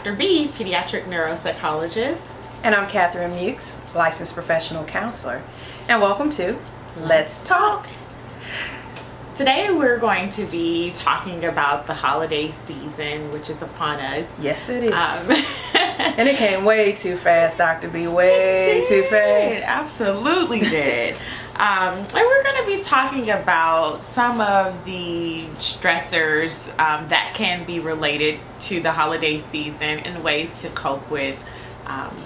Dr. B, pediatric neuropsychologist. And I'm Catherine Mukes, licensed professional counselor. And welcome to Let's Talk. Today we're going to be talking about the holiday season, which is upon us. Yes, it is. And it came way too fast, Dr. B, way too fast. It absolutely did. And we're going to be talking about some of the stressors that can be related to the holiday season and ways to cope with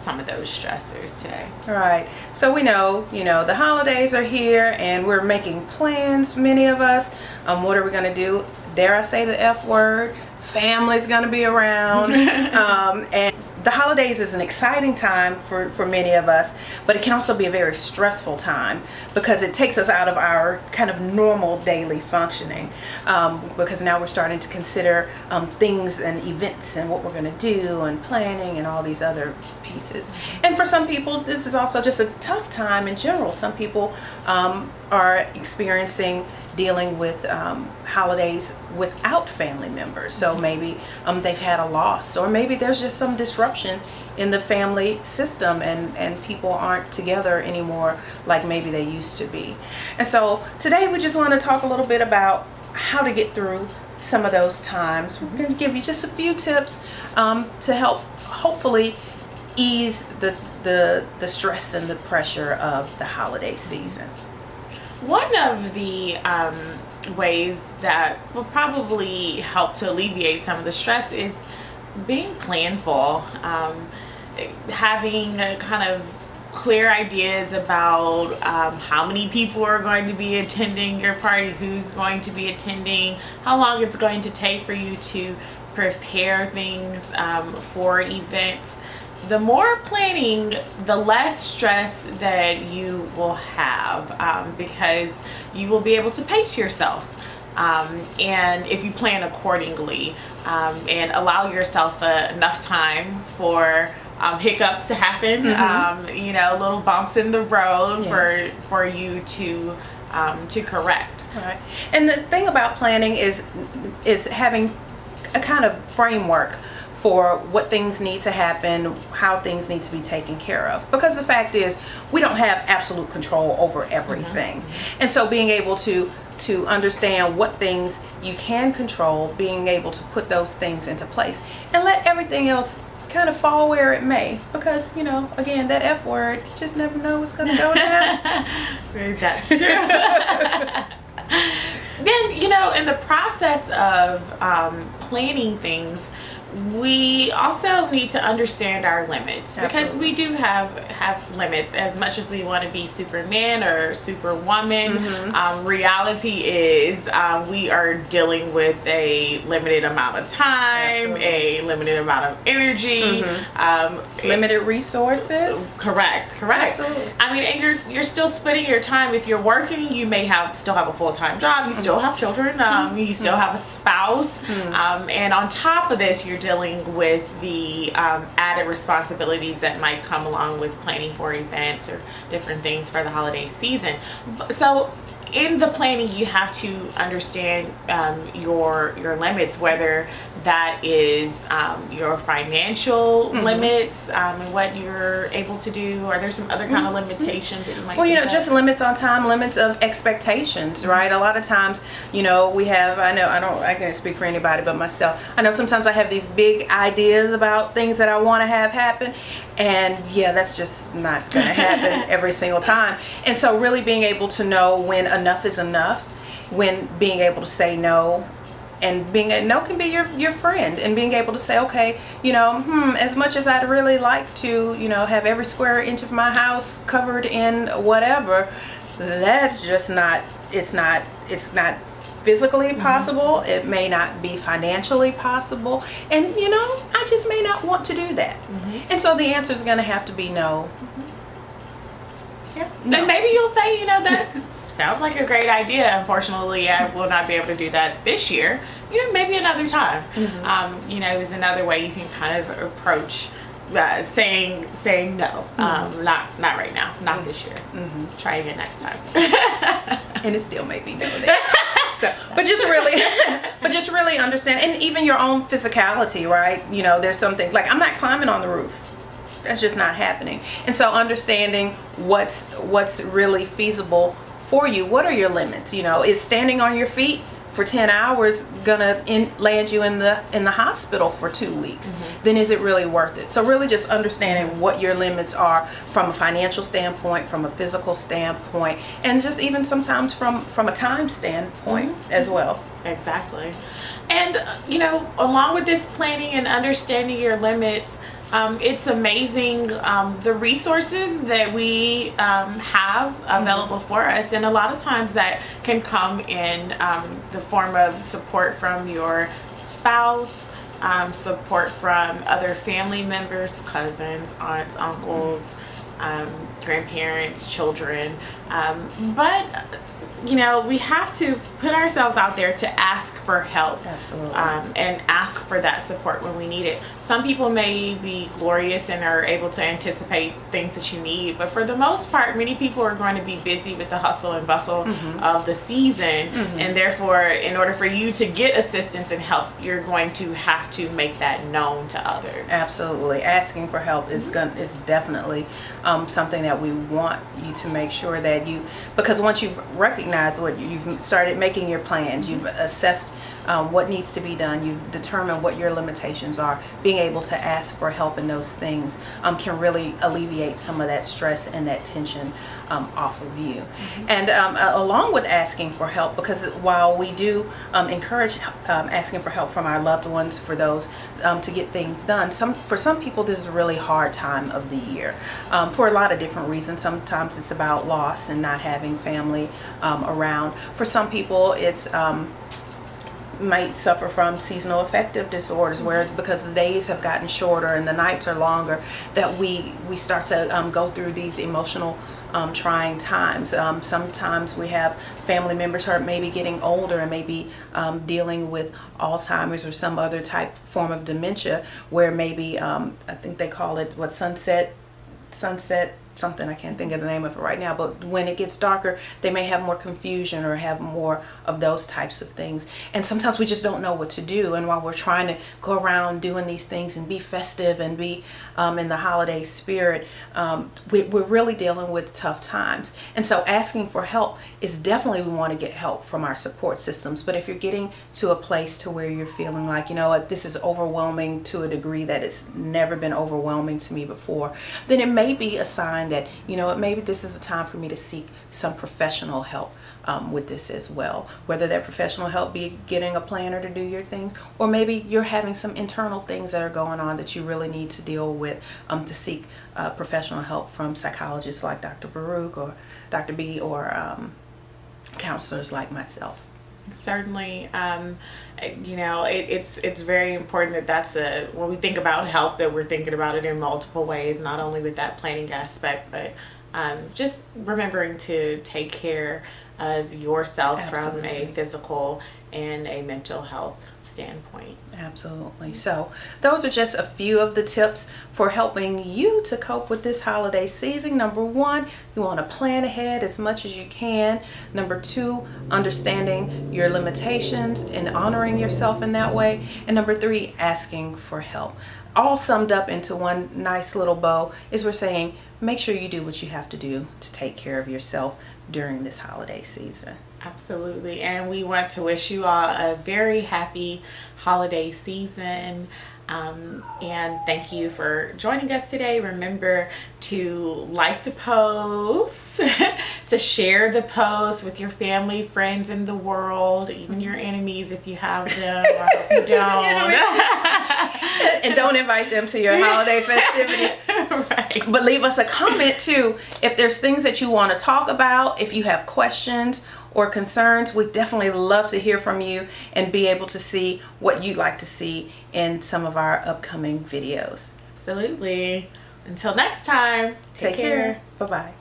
some of those stressors today. All right. So we know, the holidays are here and we're making plans, many of us. What are we going to do? Dare I say the F word? Family's going to be around. And the holidays is an exciting time for many of us, but it can also be a very stressful time because it takes us out of our kind of normal daily functioning, because now we're starting to consider things and events and what we're going to do and planning and all these other pieces. And for some people, this is also just a tough time in general. Some people are experiencing dealing with holidays without family members. So maybe they've had a loss, or maybe there's just some disruption in the family system and people aren't together anymore like maybe they used to be. And so today we just want to talk a little bit about how to get through some of those times. We're going to give you just a few tips to help hopefully ease the stress and the pressure of the holiday season. One of the ways that will probably help to alleviate some of the stress is being planful, having a kind of clear ideas about how many people are going to be attending your party, who's going to be attending, how long it's going to take for you to prepare things for events. The more planning, the less stress that you will have, because you will be able to pace yourself. And if you plan accordingly and allow yourself enough time for hiccups to happen, little bumps in the road for you to correct. Right. And the thing about planning is having a kind of framework for what things need to happen, how things need to be taken care of. Because the fact is, we don't have absolute control over everything. And so being able to understand what things you can control, being able to put those things into place and let everything else kind of fall where it may. Because, again, that F word, you just never know what's going to go down. That's true. Then, in the process of planning things, we also need to understand our limits. Absolutely. Because we do have limits. As much as we want to be Superman or Superwoman, reality is we are dealing with a limited amount of time, absolutely, a limited amount of energy, limited resources. Correct. Absolutely. I mean, and you're still splitting your time. If you're working, you may still have a full-time job. You still have children. You still have a spouse. And on top of this, you're dealing with the added responsibilities that might come along with planning for events or different things for the holiday season. So in the planning, you have to understand your limits, whether that is your financial limits and what you're able to do. Are there some other kind of limitations that you might think of? Just limits on time, limits of expectations, right? A lot of times, we have, I can't speak for anybody but myself. I know sometimes I have these big ideas about things that I want to have happen, and that's just not going to happen every single time. And so really being able to know when enough is enough, when being able to say no, and being a no can be your friend, and being able to say, okay, as much as I'd really like to, have every square inch of my house covered in whatever, that's just not, it's not physically possible. It may not be financially possible, and I just may not want to do that. And so the answer is going to have to be no. No. And maybe you'll say, that sounds like a great idea. Unfortunately, I will not be able to do that this year. Maybe another time. Is another way you can kind of approach saying no. Not right now. Not this year. Try again next time. And it still may be no then. So, but just really understand, and even your own physicality, right? You know, there's some things like I'm not climbing on the roof. That's just not happening. And so understanding what's really feasible for you. What are your limits? You know, is standing on your feet for 10 hours gonna land you in the hospital for 2 weeks? Then is it really worth it? So really just understanding what your limits are from a financial standpoint, from a physical standpoint, and just even sometimes from a time standpoint as well. Exactly. And you know, along with this planning and understanding your limits, it's amazing the resources that we have available for us, and a lot of times that can come in the form of support from your spouse, support from other family members, cousins, aunts, uncles, grandparents, children, but you know, we have to put ourselves out there to ask for help. Absolutely. And ask for that support when we need it. Some people may be glorious and are able to anticipate things that you need, but for the most part, many people are going to be busy with the hustle and bustle of the season, and therefore, in order for you to get assistance and help, you're going to have to make that known to others. Absolutely. Asking for help is definitely something that we want you to make sure that because once you've recognized what you've started making your plans, you've assessed what needs to be done, you've determined what your limitations are, being able to ask for help in those things can really alleviate some of that stress and that tension off of you. And along with asking for help, because while we do encourage asking for help from our loved ones for those to get things done, for some people this is a really hard time of the year for a lot of different reasons. Sometimes it's about loss and not having family around. For some people it's might suffer from seasonal affective disorders, where because the days have gotten shorter and the nights are longer, that we start to go through these emotional trying times. Sometimes we have family members who are maybe getting older and maybe dealing with Alzheimer's or some other form of dementia, where maybe I think they call it sunset something, I can't think of the name of it right now, but when it gets darker, they may have more confusion or have more of those types of things. And sometimes we just don't know what to do. And while we're trying to go around doing these things and be festive and be in the holiday spirit, we're really dealing with tough times. And so asking for help is definitely, we want to get help from our support systems. But if you're getting to a place to where you're feeling like, you know what, this is overwhelming to a degree that it's never been overwhelming to me before, then it may be a sign that, you know what, maybe this is the time for me to seek some professional help with this as well. Whether that professional help be getting a planner to do your things, or maybe you're having some internal things that are going on that you really need to deal with, to seek professional help from psychologists like Dr. Baruch or Dr. B, or counselors like myself. Certainly, you know, it's very important that when we think about help, that we're thinking about it in multiple ways, not only with that planning aspect, but just remembering to take care of yourself. Absolutely. From a physical and a mental health standpoint. Absolutely. So those are just a few of the tips for helping you to cope with this holiday season. Number one, you want to plan ahead as much as you can. Number two, understanding your limitations and honoring yourself in that way. And number three, asking for help. All summed up into one nice little bow is we're saying, make sure you do what you have to do to take care of yourself during this holiday season. Absolutely. And we want to wish you all a very happy holiday season. And thank you for joining us today. Remember to like the post, to share the post with your family, friends in the world, even your enemies if you have them. I hope you don't. And don't invite them to your holiday festivities. Right. But leave us a comment too if there's things that you want to talk about, if you have questions or concerns. We'd definitely love to hear from you and be able to see what you'd like to see in some of our upcoming videos. Absolutely. Until next time, take care. Bye-bye.